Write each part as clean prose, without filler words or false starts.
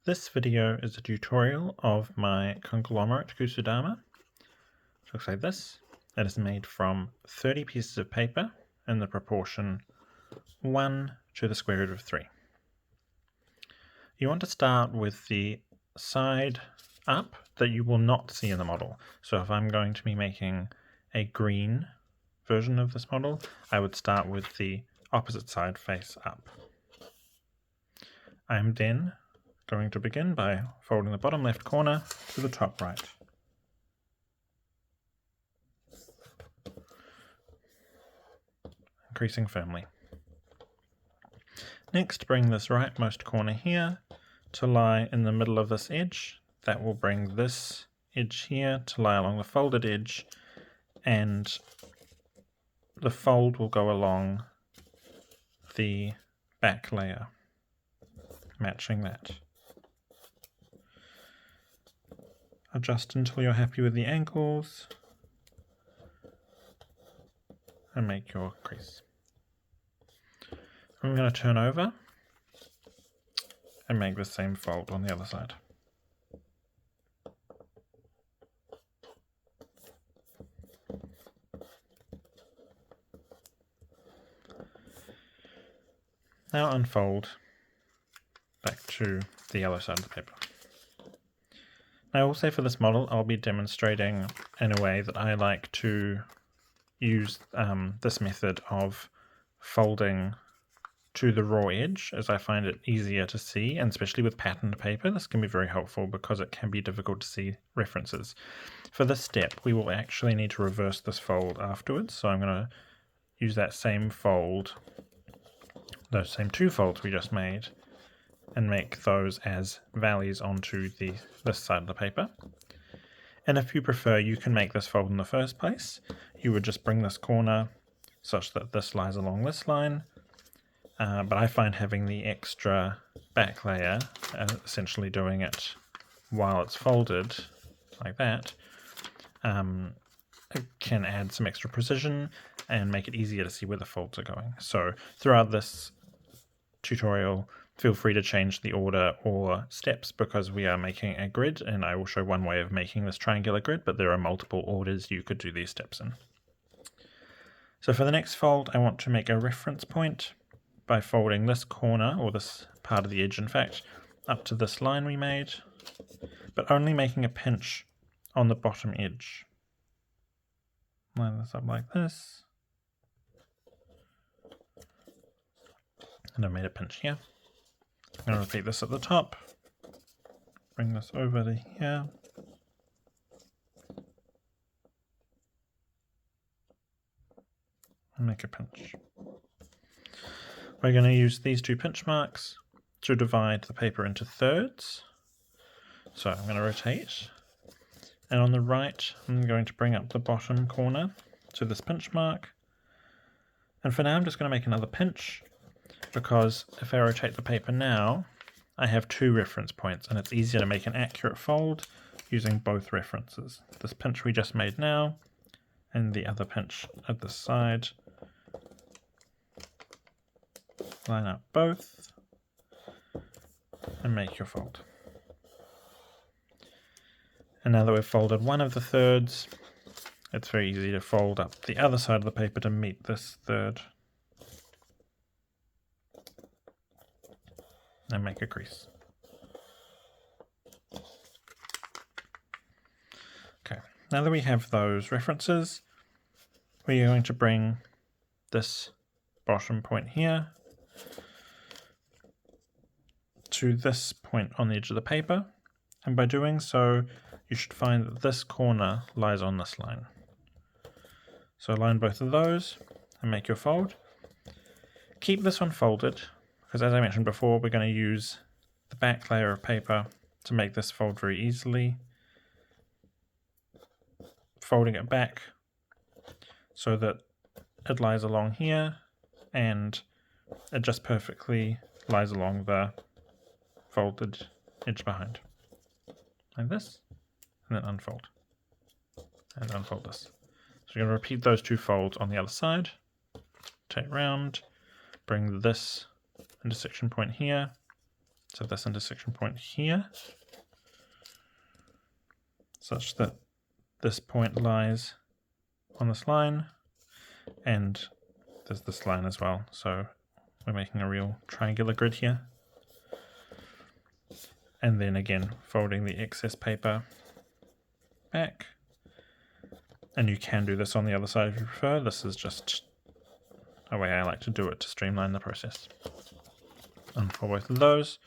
This video is a tutorial of my Conglomerate Kusudama. It looks like this. It is made from 30 pieces of paper in the proportion 1 to the square root of 3. You want to start with the side up that you will not see in the model. So if I'm going to be making a green version of this model, I would start with the opposite side face up. I'm then going to begin by folding the bottom left corner to the top right. Increasing firmly. Next, bring this rightmost corner here to lie in the middle of this edge. That will bring this edge here to lie along the folded edge, and the fold will go along the back layer, matching that. Adjust until you're happy with the angles and make your crease. I'm going to turn over and make the same fold on the other side. Now unfold back to the yellow side of the paper. Now also for this model I'll be demonstrating in a way that I like to use this method of folding to the raw edge, as I find it easier to see, and especially with patterned paper this can be very helpful because it can be difficult to see references. For this step we will actually need to reverse this fold afterwards, so I'm going to use that same fold, those same two folds we just made, and make those as valleys onto this side of the paper. And if you prefer, you can make this fold in the first place. You would just bring this corner such that this lies along this line, but I find having the extra back layer, essentially doing it while it's folded like that, it can add some extra precision and make it easier to see where the folds are going. So throughout this tutorial, feel free to change the order or steps because we are making a grid, and I will show one way of making this triangular grid, but there are multiple orders you could do these steps in. So for the next fold, I want to make a reference point by folding this corner, or this part of the edge in fact, up to this line we made, but only making a pinch on the bottom edge. Line this up like this, and I've made a pinch here. I'm going to repeat this at the top, bring this over to here, and make a pinch. We're going to use these two pinch marks to divide the paper into thirds. So I'm going to rotate, and on the right I'm going to bring up the bottom corner to this pinch mark, and for now I'm just going to make another pinch, because if I rotate the paper now I have two reference points and it's easier to make an accurate fold using both references. This pinch we just made now and the other pinch at the side. Line up both and make your fold. And now that we've folded one of the thirds, it's very easy to fold up the other side of the paper to meet this third and make a crease. Okay, now that we have those references, we're going to bring this bottom point here to this point on the edge of the paper, and by doing so you should find that this corner lies on this line. So align both of those and make your fold. Keep this one folded, because as I mentioned before, we're going to use the back layer of paper to make this fold very easily. Folding it back so that it lies along here and it just perfectly lies along the folded edge behind. Like this, and then unfold. And unfold this. So you're going to repeat those two folds on the other side. Take round, bring this intersection point here, So this intersection point here, such that this point lies on this line, and there's this line as well. So we're making a real triangular grid here. And then again, folding the excess paper back. And you can do this on the other side if you prefer. This is just a way I like to do it to streamline the process. Unfold both of those.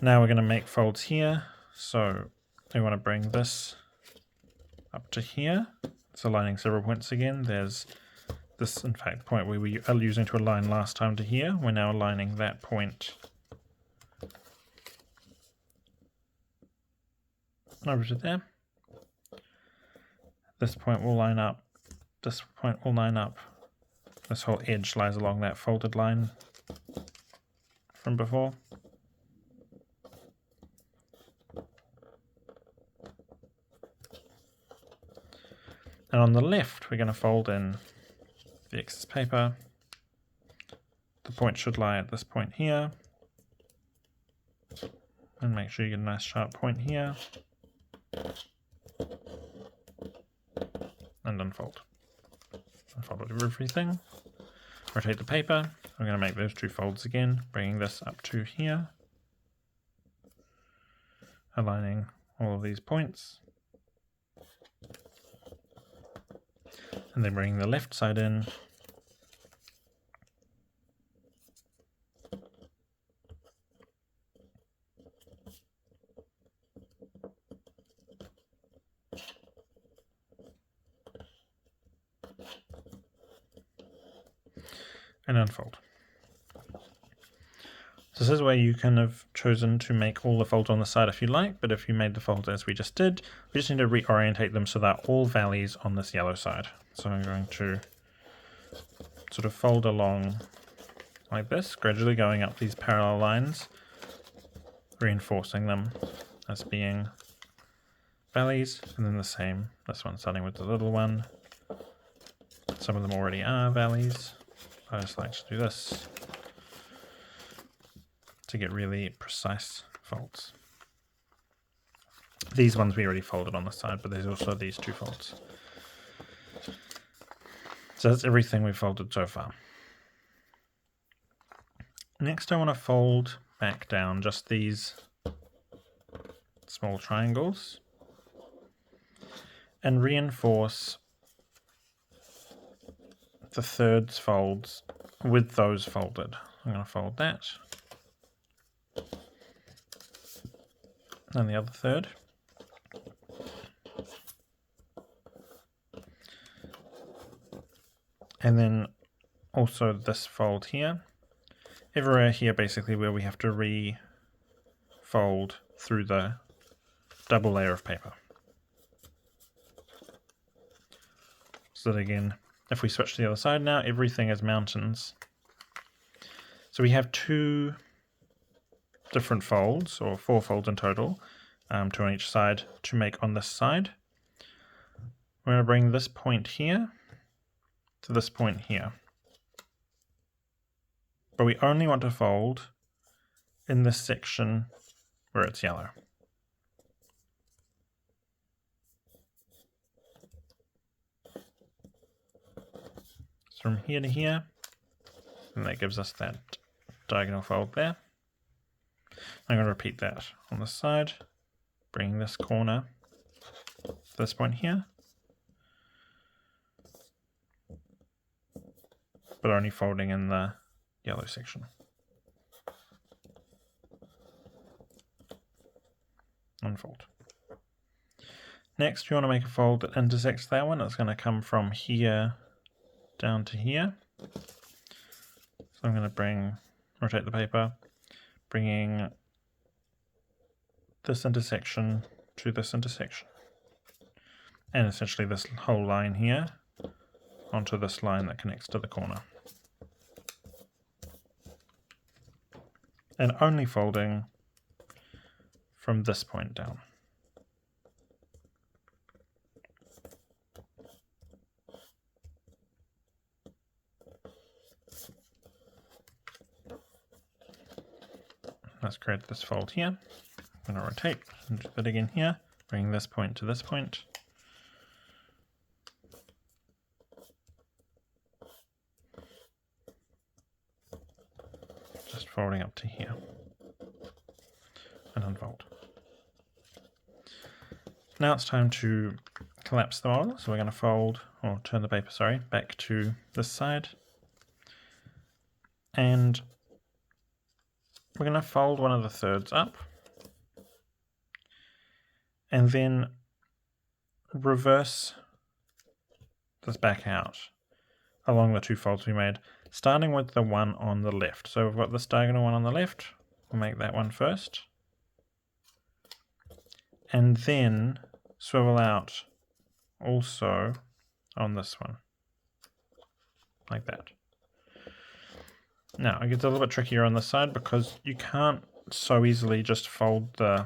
Now we're going to make folds here. So we want to bring this up to here. It's aligning several points again. There's this, in fact, point where we are using to align last time to here. We're now aligning that point over to there. This point will line up. This point will line up. This whole edge lies along that folded line from before. And on the left, we're going to fold in the excess paper. The point should lie at this point here. And make sure you get a nice sharp point here. And unfold. Unfold everything. Rotate the paper. I'm going to make those two folds again, bringing this up to here. Aligning all of these points. And then bringing the left side in. And unfold. So this is where you can have chosen to make all the folds on the side if you like, but if you made the folds as we just did, we just need to reorientate them so they're all valleys on this yellow side. So I'm going to sort of fold along like this, gradually going up these parallel lines, reinforcing them as being valleys, and then the same, this one starting with the little one. Some of them already are valleys. I just like to do this to get really precise folds. These ones we already folded on the side, but there's also these two folds. So that's everything we've folded so far. Next I want to fold back down just these small triangles and reinforce the thirds folds with those folded. I'm going to fold that. And the other third. And then also this fold here. Everywhere here basically where we have to re-fold through the double layer of paper. So that again, if we switch to the other side now, everything is mountains. So we have two different folds, or 4 folds in total, 2 on each side to make on this side. We're going to bring this point here to this point here. But we only want to fold in this section where it's yellow. So from here to here, and that gives us that diagonal fold there. I'm going to repeat that on this side, bring this corner to this point here, but only folding in the yellow section. Unfold. Next, you want to make a fold that intersects that one. It's going to come from here down to here. So I'm going to rotate the paper, bringing this intersection to this intersection. And essentially this whole line here onto this line that connects to the corner. And only folding from this point down. Let's create this fold here. I'm going to rotate and do that again here, bring this point to this point. Just folding up to here and unfold. Now it's time to collapse the model, so we're going to fold, or turn the paper, sorry, back to this side. And we're going to fold one of the thirds up. And then reverse this back out along the two folds we made, starting with the one on the left. So we've got this diagonal one on the left, we'll make that one first. And then swivel out also on this one, like that. Now it gets a little bit trickier on this side because you can't so easily just fold the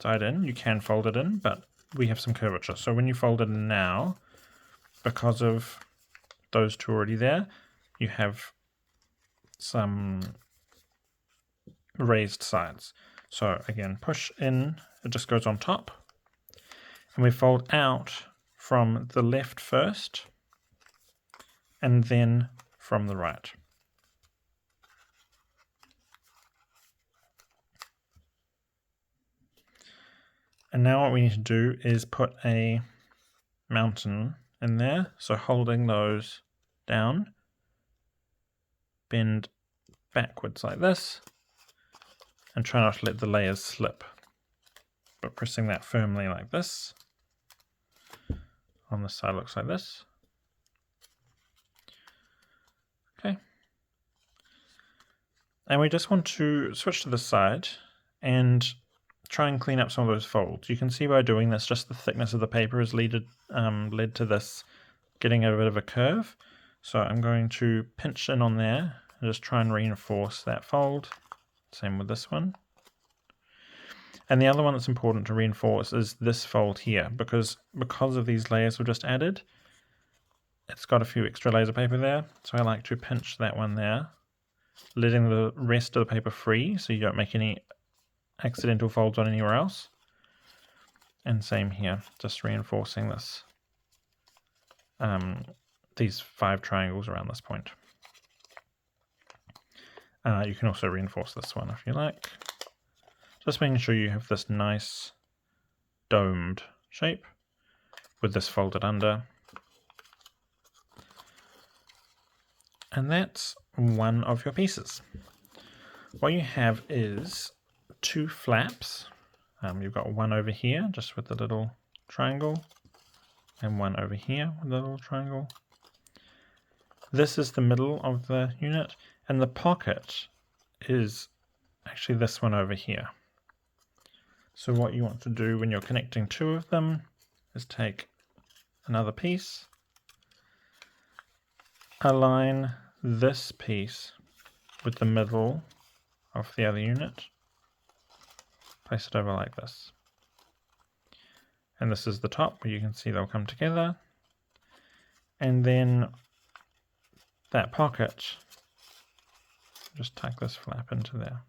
side in. You can fold it in, but we have some curvature. So when you fold it in now, because of those two already there, you have some raised sides. So again, push in, it just goes on top. And we fold out from the left first, and then from the right. And now what we need to do is put a mountain in there. So holding those down, bend backwards like this, and try not to let the layers slip. But pressing that firmly like this. On this side looks like this. Okay. And we just want to switch to this side and try and clean up some of those folds. You can see by doing this, just the thickness of the paper has led to this getting a bit of a curve. So I'm going to pinch in on there and just try and reinforce that fold. Same with this one. And the other one that's important to reinforce is this fold here, because of these layers we've just added, it's got a few extra layers of paper there. So I like to pinch that one there, letting the rest of the paper free so you don't make any accidental folds on anywhere else. And same here, just reinforcing this, these 5 triangles around this point. You can also reinforce this one if you like. Just making sure you have this nice domed shape with this folded under. And that's one of your pieces. What you have is 2 flaps. You've got one over here just with the little triangle, and one over here with the little triangle. This is the middle of the unit, and the pocket is actually this one over here. So what you want to do when you're connecting 2 of them is take another piece, align this piece with the middle of the other unit, place it over like this. And this is the top where you can see they'll come together. And then that pocket, just tuck this flap into there.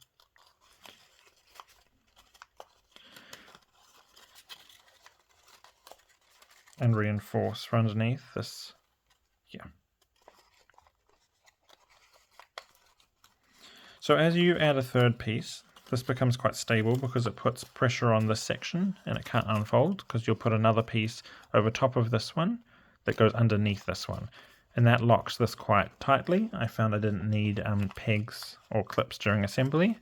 And reinforce from underneath this here. So as you add a third piece, this becomes quite stable because it puts pressure on this section and it can't unfold, because you'll put another piece over top of this one that goes underneath this one. And that locks this quite tightly. I found I didn't need pegs or clips during assembly.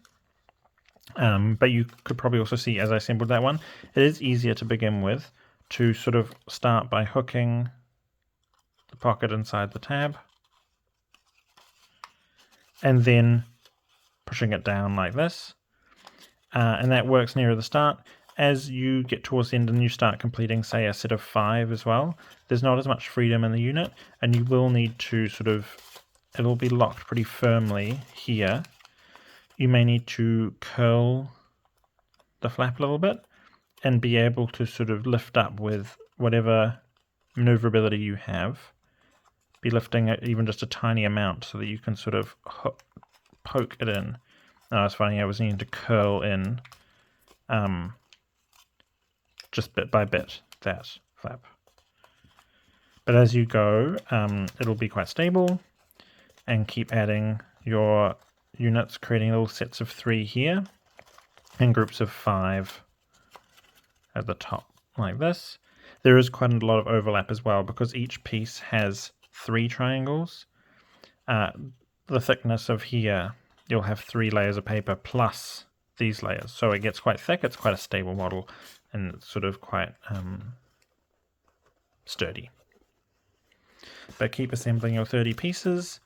But you could probably also see as I assembled that one, it is easier to begin with to sort of start by hooking the pocket inside the tab and then pushing it down like this. And that works nearer the start. As you get towards the end and you start completing, say, a set of 5 as well, there's not as much freedom in the unit, and you will need to it'll be locked pretty firmly here. You may need to curl the flap a little bit and be able to sort of lift up with whatever maneuverability you have. Be lifting it even just a tiny amount so that you can sort of poke it in I was finding I was needing to curl in just bit by bit that flap. But as you go, it'll be quite stable, and keep adding your units, creating little sets of 3 here, and groups of 5 at the top, like this. There is quite a lot of overlap as well, because each piece has 3 triangles. The thickness of here, you'll have 3 layers of paper plus these layers, so it gets quite thick. It's quite a stable model, and it's sort of quite sturdy. But keep assembling your 30 pieces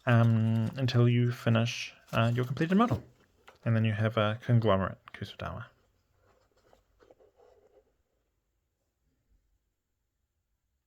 until you finish your completed model, and then you have a conglomerate Kusudama.